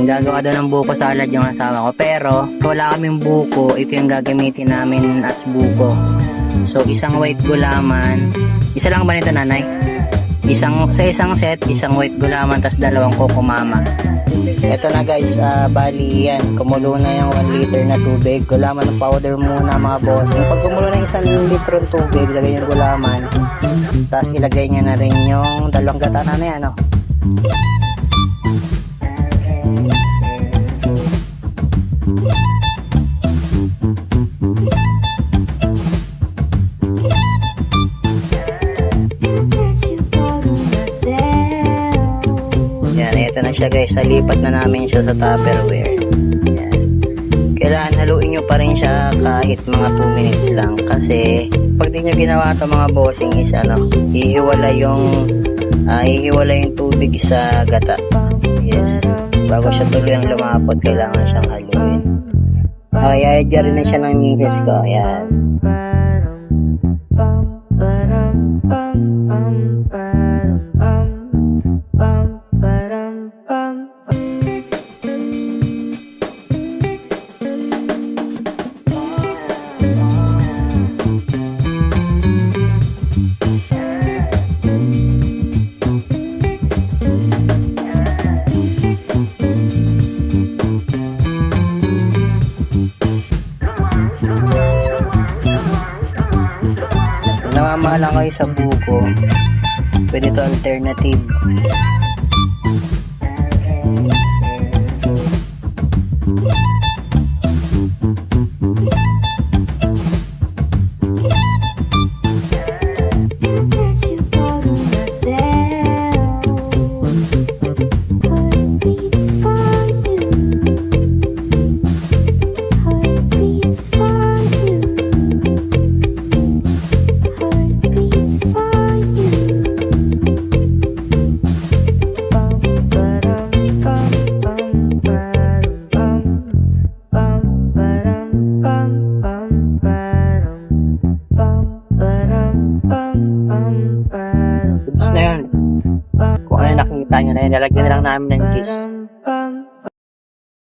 Gagawa daw ng buko salad yung asawa ko. Pero, wala kaming buko. Ito yung gagamitin namin as buko. So, isang white gulaman. Isa lang ba nito, nanay? Sa isang set, isang white gulaman, tas dalawang coco mama. Ito na guys, bali yan. Kumulo na yung 1 liter na tubig. Gulaman ng powder muna mga boss. Pag kumulo na 1 litro ng tubig, ilagay yung gulaman. Tapos ilagay niya na rin yung dalawang gata na yan, oh. Ito na siya guys, nalipat na namin siya sa Tupperware. Yan. Kailangan haluin nyo pa rin siya kahit mga 2 minutes lang, kasi pag di nyo ginawa ito mga bossing is hihiwala yung tubig sa gata. Yes, bago siya tuloy ang lumapot, kailangan siyang haluin. Yayadya rin na siya ng misis ko. Ayan. Namamahala kayo sa buko, pwede ito alternative. Na yun. Kung ano nakikita nyo na yun, nalagyan na lang namin ng cheese.